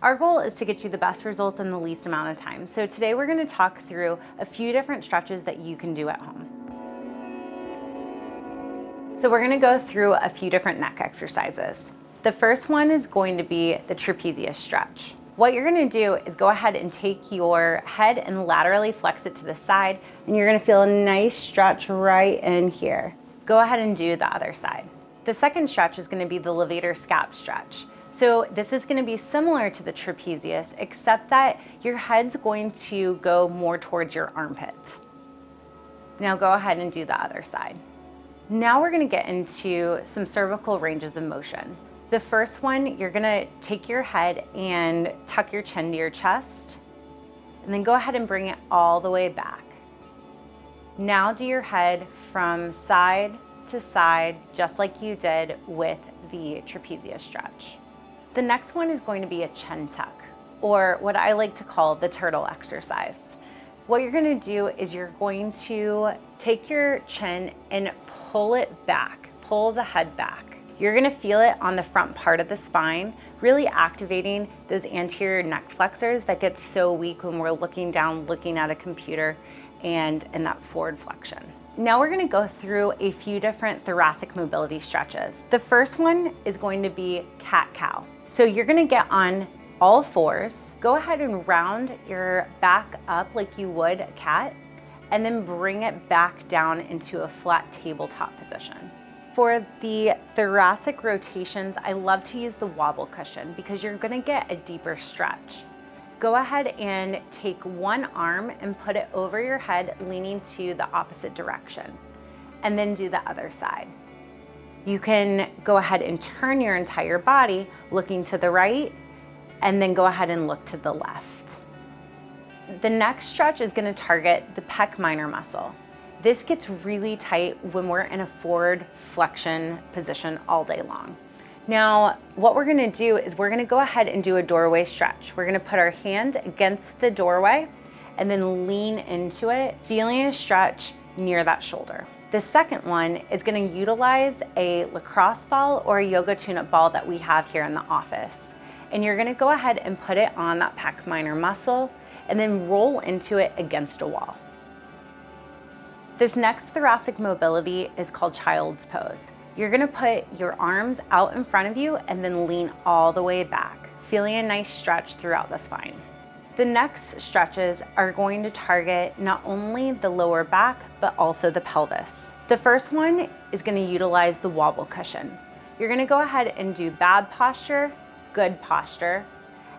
Our goal is to get you the best results in the least amount of time. So today we're going to talk through a few different stretches that you can do at home. So we're going to go through a few different neck exercises. The first one is going to be the trapezius stretch. What you're going to do is go ahead and take your head and laterally flex it to the side, and you're going to feel a nice stretch right in here. Go ahead and do the other side. The second stretch is going to be the levator scap stretch. So this is going to be similar to the trapezius, except that your head's going to go more towards your armpit. Now go ahead and do the other side. Now we're going to get into some cervical ranges of motion. The first one, you're going to take your head and tuck your chin to your chest, and then go ahead and bring it all the way back. Now do your head from side to side, just like you did with the trapezius stretch. The next one is going to be a chin tuck, or what I like to call the turtle exercise. What you're going to do is you're going to take your chin and pull it back, pull the head back. You're going to feel it on the front part of the spine, really activating those anterior neck flexors that get so weak when we're looking down, looking at a computer, and in that forward flexion. Now we're going to go through a few different thoracic mobility stretches. The first one is going to be cat-cow. So you're going to get on all fours, go ahead and round your back up like you would a cat, and then bring it back down into a flat tabletop position. For the thoracic rotations, I love to use the wobble cushion because you're going to get a deeper stretch. Go ahead and take one arm and put it over your head, leaning to the opposite direction, and then do the other side. You can go ahead and turn your entire body looking to the right, and then go ahead and look to the left. The next stretch is going to target the pec minor muscle. This gets really tight when we're in a forward flexion position all day long. Now, what we're going to do is we're going to go ahead and do a doorway stretch. We're going to put our hand against the doorway and then lean into it, feeling a stretch near that shoulder. The second one is going to utilize a lacrosse ball or a yoga tune-up ball that we have here in the office. And you're going to go ahead and put it on that pec minor muscle and then roll into it against a wall. This next thoracic mobility is called child's pose. You're going to put your arms out in front of you and then lean all the way back, feeling a nice stretch throughout the spine. The next stretches are going to target not only the lower back, but also the pelvis. The first one is going to utilize the wobble cushion. You're going to go ahead and do bad posture, good posture,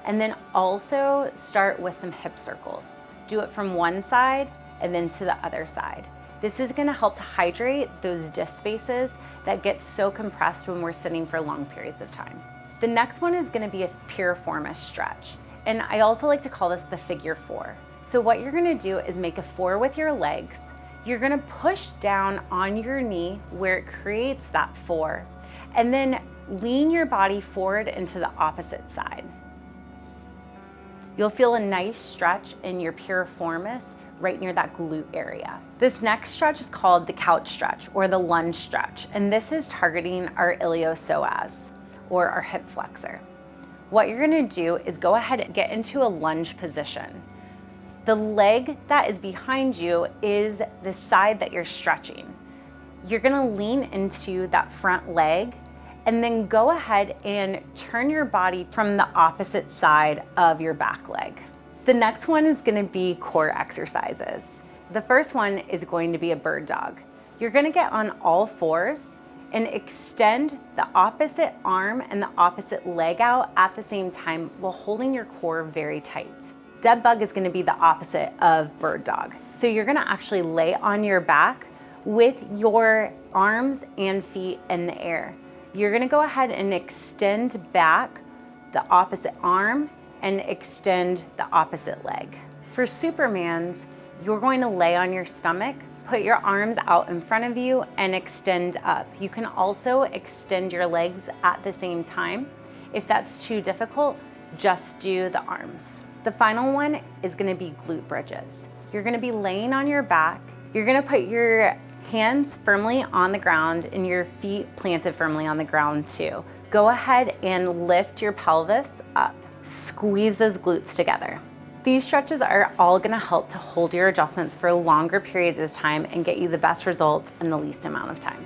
and then also start with some hip circles. Do it from one side and then to the other side. This is going to help to hydrate those disc spaces that get so compressed when we're sitting for long periods of time. The next one is going to be a piriformis stretch, and I also like to call this the figure four. So what you're going to do is make a four with your legs. You're going to push down on your knee where it creates that four, and then lean your body forward into the opposite side. You'll feel a nice stretch in your piriformis right near that glute area. This next stretch is called the couch stretch or the lunge stretch, and this is targeting our iliopsoas or our hip flexor. What you're going to do is go ahead and get into a lunge position. The leg that is behind you is the side that you're stretching. You're going to lean into that front leg and then go ahead and turn your body from the opposite side of your back leg. The next one is going to be core exercises. The first one is going to be a bird dog. You're going to get on all fours and extend the opposite arm and the opposite leg out at the same time while holding your core very tight. Dead bug is going to be the opposite of bird dog. So you're going to actually lay on your back with your arms and feet in the air. You're going to go ahead and extend back the opposite arm and extend the opposite leg. For Supermans, you're going to lay on your stomach, put your arms out in front of you, and extend up. You can also extend your legs at the same time. If that's too difficult, just do the arms. The final one is going to be glute bridges. You're going to be laying on your back. You're going to put your hands firmly on the ground and your feet planted firmly on the ground too. Go ahead and lift your pelvis up. Squeeze those glutes together. These stretches are all gonna help to hold your adjustments for longer periods of time and get you the best results in the least amount of time.